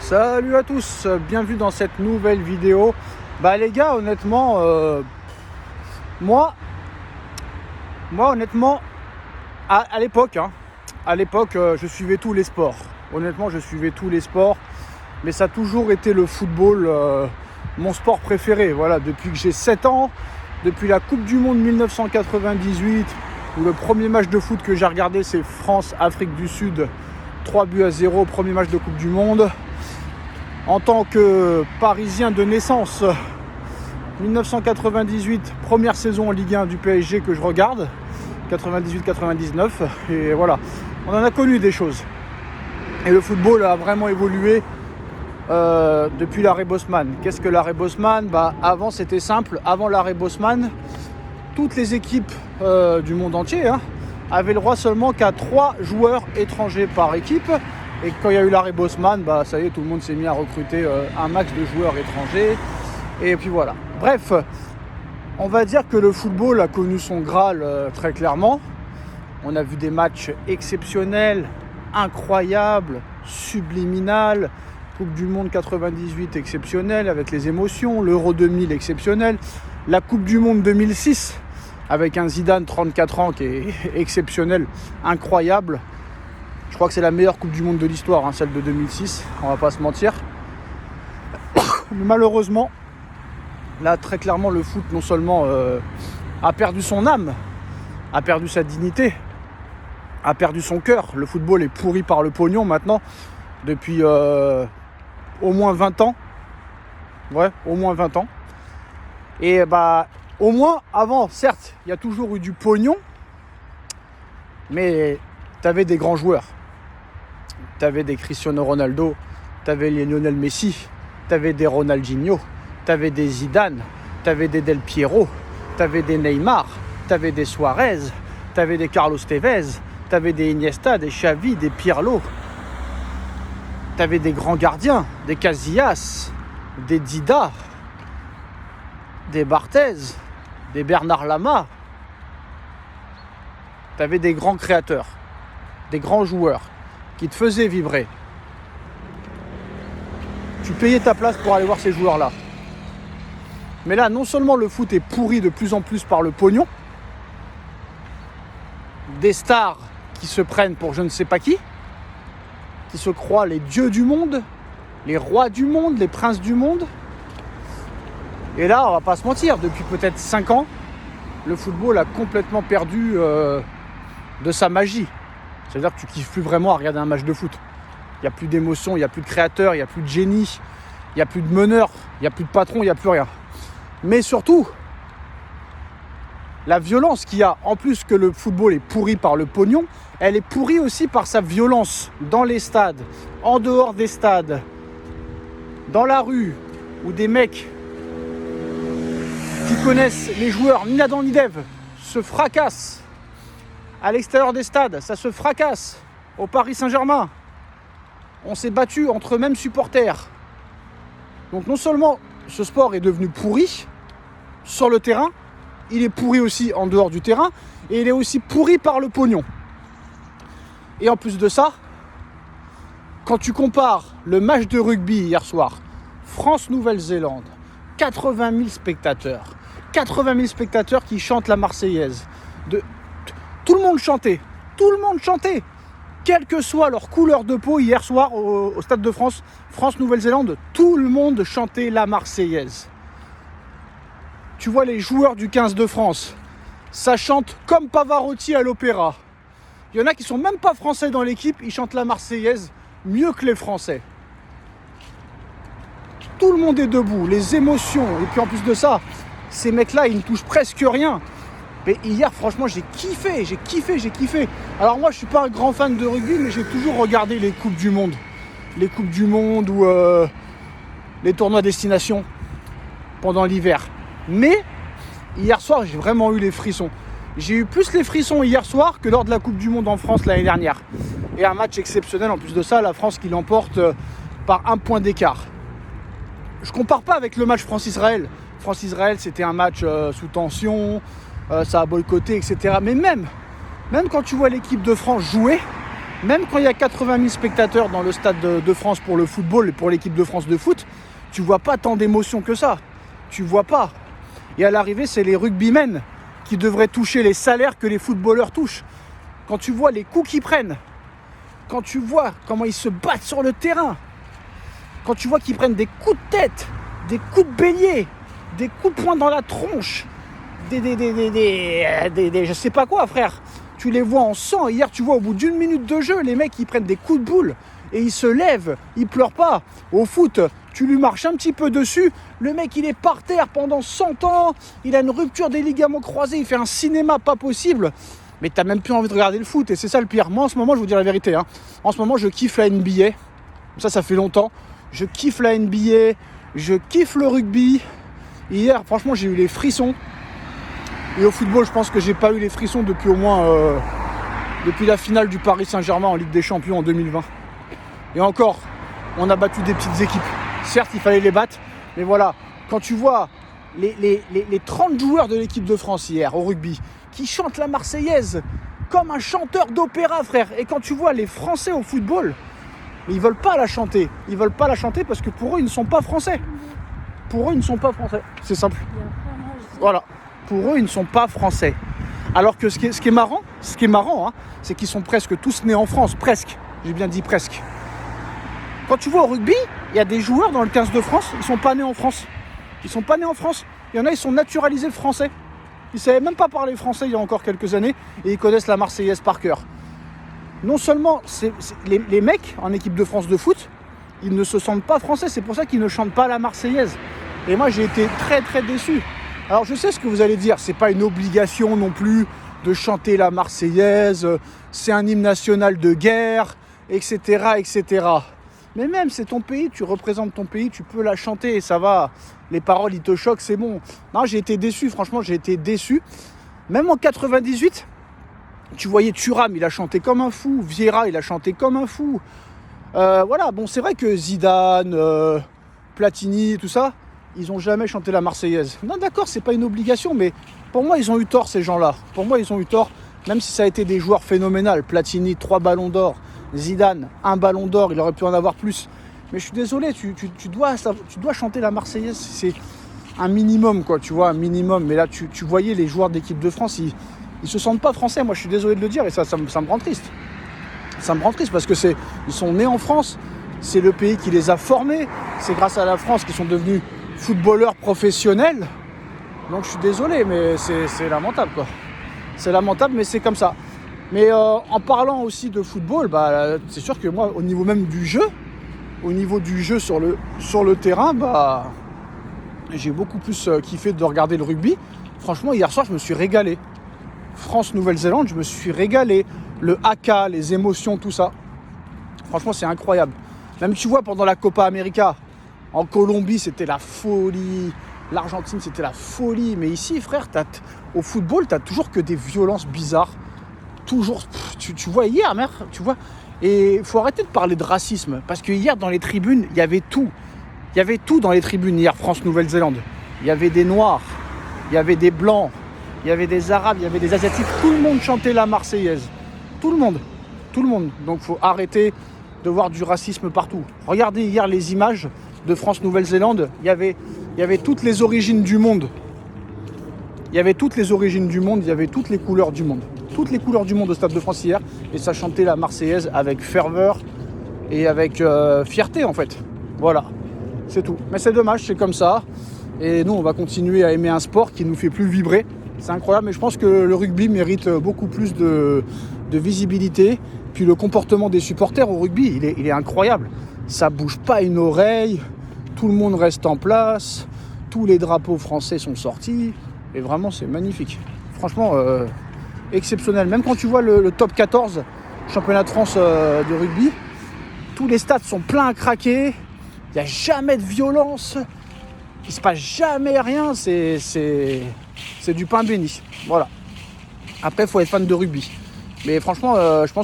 Salut à tous, bienvenue dans cette nouvelle vidéo. Les gars, honnêtement, moi honnêtement, à l'époque, je suivais tous les sports. Honnêtement, je suivais tous les sports, mais ça a toujours été le football, mon sport préféré. Voilà, depuis que j'ai 7 ans, depuis la Coupe du Monde 1998, où le premier match de foot que j'ai regardé, c'est France-Afrique du Sud, 3-0, premier match de Coupe du Monde. En tant que Parisien de naissance, 1998, première saison en Ligue 1 du PSG que je regarde, 98-99, et voilà, on en a connu des choses. Et le football a vraiment évolué depuis l'arrêt Bosman. Qu'est-ce que l'arrêt Bosman ? Avant c'était simple, avant l'arrêt Bosman, toutes les équipes du monde entier avaient le droit seulement qu'à 3 joueurs étrangers par équipe. Et quand il y a eu l'arrêt Bosman, ça y est, tout le monde s'est mis à recruter un max de joueurs étrangers. Et puis voilà. Bref, on va dire que le football a connu son Graal très clairement. On a vu des matchs exceptionnels, incroyables, subliminales. Coupe du Monde 98 exceptionnelle avec les émotions. L'Euro 2000 exceptionnel. La Coupe du Monde 2006 avec un Zidane 34 ans qui est exceptionnel, incroyable. Je crois que c'est la meilleure Coupe du Monde de l'histoire, celle de 2006, on va pas se mentir. Mais malheureusement, là très clairement le foot non seulement a perdu son âme, a perdu sa dignité, a perdu son cœur. Le football est pourri par le pognon maintenant, depuis au moins 20 ans. Ouais, au moins 20 ans. Et au moins avant, certes, il y a toujours eu du pognon, mais t'avais des grands joueurs. T'avais des Cristiano Ronaldo, t'avais les Lionel Messi, t'avais des Ronaldinho, t'avais des Zidane, t'avais des Del Piero, t'avais des Neymar, t'avais des Suarez, t'avais des Carlos Tevez, t'avais des Iniesta, des Xavi, des Pirlo. T'avais des grands gardiens, des Casillas, des Dida, des Barthez, des Bernard Lama. T'avais des grands créateurs, des grands joueurs qui te faisaient vibrer. Tu payais ta place pour aller voir ces joueurs-là. Mais là, non seulement le foot est pourri de plus en plus par le pognon, des stars qui se prennent pour je ne sais pas qui se croient les dieux du monde, les rois du monde, les princes du monde. Et là, on va pas se mentir, depuis peut-être 5 ans, le football a complètement perdu de sa magie. C'est-à-dire que tu kiffes plus vraiment à regarder un match de foot. Il n'y a plus d'émotion, il n'y a plus de créateur, il n'y a plus de génie, il n'y a plus de meneur, il n'y a plus de patron, il n'y a plus rien. Mais surtout, la violence qu'il y a, en plus que le football est pourri par le pognon, elle est pourrie aussi par sa violence dans les stades, en dehors des stades, dans la rue, où des mecs qui connaissent les joueurs ni Adam ni Dev se fracassent. À l'extérieur des stades, ça se fracasse. Au Paris Saint-Germain, on s'est battu entre mêmes supporters. Donc non seulement ce sport est devenu pourri sur le terrain, il est pourri aussi en dehors du terrain, et il est aussi pourri par le pognon. Et en plus de ça, quand tu compares le match de rugby hier soir, France-Nouvelle-Zélande, 80 000 spectateurs. 80 000 spectateurs qui chantent la Marseillaise. Tout le monde chantait. Quelle que soit leur couleur de peau, hier soir au Stade de France, France-Nouvelle-Zélande, tout le monde chantait la Marseillaise. Tu vois les joueurs du 15 de France, ça chante comme Pavarotti à l'opéra. Il y en a qui sont même pas français dans l'équipe, ils chantent la Marseillaise mieux que les Français. Tout le monde est debout, les émotions, et puis en plus de ça, ces mecs-là, ils ne touchent presque rien. Mais hier, franchement, j'ai kiffé. Alors moi, je suis pas un grand fan de rugby, mais j'ai toujours regardé les Coupes du Monde. Les Coupes du Monde ou les tournois destination pendant l'hiver. Mais hier soir, j'ai vraiment eu les frissons. J'ai eu plus les frissons hier soir que lors de la Coupe du Monde en France l'année dernière. Et un match exceptionnel, en plus de ça, la France qui l'emporte par 1 point d'écart. Je compare pas avec le match France-Israël. France-Israël, c'était un match sous tension, ça a boycotté, etc. Mais même quand tu vois l'équipe de France jouer, Même quand il y a 80 000 spectateurs dans le stade de France pour le football et pour l'équipe de France de foot, tu vois pas tant d'émotions que ça. Tu vois pas. Et à l'arrivée, c'est les rugbymen qui devraient toucher les salaires que les footballeurs touchent. Quand tu vois les coups qu'ils prennent, quand tu vois comment ils se battent sur le terrain, quand tu vois qu'ils prennent des coups de tête, des coups de bélier, des coups de poing dans la tronche, je sais pas quoi, frère. Tu les vois en sang. Hier, tu vois, au bout d'une minute de jeu, les mecs, ils prennent des coups de boule et ils se lèvent, ils pleurent pas. Au foot, tu lui marches un petit peu dessus, le mec, il est par terre pendant 100 ans, il a une rupture des ligaments croisés, il fait un cinéma pas possible. Mais t'as même plus envie de regarder le foot et c'est ça le pire. Moi, en ce moment, je vous dis la vérité, hein, en ce moment, je kiffe la NBA. Ça fait longtemps. Je kiffe la NBA, je kiffe le rugby. Hier, franchement, j'ai eu les frissons. Et au football, je pense que j'ai pas eu les frissons depuis au moins depuis la finale du Paris Saint-Germain en Ligue des Champions en 2020. Et encore, on a battu des petites équipes. Certes, il fallait les battre, mais voilà. Quand tu vois les 30 joueurs de l'équipe de France hier au rugby qui chantent la Marseillaise comme un chanteur d'opéra, frère. Et quand tu vois les Français au football, ils veulent pas la chanter. Ils veulent pas la chanter parce que pour eux, ils ne sont pas français. Pour eux, ils ne sont pas français. C'est simple. Voilà. Pour eux, ils ne sont pas français. Alors que ce qui est marrant, hein, c'est qu'ils sont presque tous nés en France. Presque. J'ai bien dit presque. Quand tu vois au rugby, il y a des joueurs dans le 15 de France, ils ne sont pas nés en France. Ils sont pas nés en France. Il y en a, ils sont naturalisés le français. Ils ne savaient même pas parler français il y a encore quelques années et ils connaissent la Marseillaise par cœur. Non seulement les mecs en équipe de France de foot, ils ne se sentent pas français, c'est pour ça qu'ils ne chantent pas la Marseillaise. Et moi, j'ai été très très déçu. Alors je sais ce que vous allez dire, c'est pas une obligation non plus de chanter la Marseillaise, c'est un hymne national de guerre, etc., etc. Mais même, c'est ton pays, tu représentes ton pays, tu peux la chanter et ça va. Les paroles, ils te choquent, c'est bon. Non, j'ai été déçu, franchement, j'ai été déçu. Même en 98, tu voyais Thuram, il a chanté comme un fou. Vieira, il a chanté comme un fou. Voilà, bon, c'est vrai que Zidane, Platini, tout ça, ils n'ont jamais chanté la Marseillaise. Non, d'accord, c'est pas une obligation, mais pour moi, ils ont eu tort, ces gens-là. Pour moi, ils ont eu tort, même si ça a été des joueurs phénoménaux. Platini, 3 ballons d'or. Zidane, 1 ballon d'or, il aurait pu en avoir plus. Mais je suis désolé, tu dois chanter la Marseillaise, c'est un minimum, quoi, tu vois, un minimum. Mais là, tu voyais les joueurs d'équipe de France, ils se sentent pas français. Moi, je suis désolé de le dire, et ça me rend triste. Ça me rend triste parce que ils sont nés en France, c'est le pays qui les a formés, c'est grâce à la France qu'ils sont devenus footballeurs professionnels. Donc je suis désolé, mais c'est lamentable, quoi. C'est lamentable, mais c'est comme ça. Mais en parlant aussi de football, bah, c'est sûr que moi, au niveau même du jeu, sur le terrain, bah, j'ai beaucoup plus kiffé de regarder le rugby. Franchement, hier soir, je me suis régalé. France-Nouvelle-Zélande, je me suis régalé. Le haka, les émotions, tout ça. Franchement, c'est incroyable. Même, tu vois, pendant la Copa América, en Colombie, c'était la folie. L'Argentine, c'était la folie. Mais ici, frère, au football, t'as toujours que des violences bizarres. Toujours. Tu vois, hier, merde, tu vois. Et il faut arrêter de parler de racisme. Parce que hier, dans les tribunes, il y avait tout. Il y avait tout dans les tribunes hier, France-Nouvelle-Zélande. Il y avait des Noirs, il y avait des Blancs, il y avait des Arabes, il y avait des Asiatiques. Tout le monde chantait la Marseillaise. Tout le monde. Donc il faut arrêter de voir du racisme partout. Regardez hier les images de France-Nouvelle-Zélande. Il y avait toutes les origines du monde. Il y avait toutes les origines du monde, il y avait toutes les couleurs du monde. Toutes les couleurs du monde au Stade de France hier. Et ça chantait la Marseillaise avec ferveur et avec fierté, en fait. Voilà, c'est tout. Mais c'est dommage, c'est comme ça. Et nous, on va continuer à aimer un sport qui nous fait plus vibrer. C'est incroyable, mais je pense que le rugby mérite beaucoup plus de visibilité. Puis le comportement des supporters au rugby, il est incroyable. Ça bouge pas une oreille, tout le monde reste en place, tous les drapeaux français sont sortis. Et vraiment, c'est magnifique. Franchement, exceptionnel. Même quand tu vois le top 14, championnat de France de rugby, tous les stades sont pleins à craquer. Il n'y a jamais de violence. Il se passe jamais rien. C'est du pain béni. Voilà. Après, il faut être fan de rugby. Mais franchement, je pense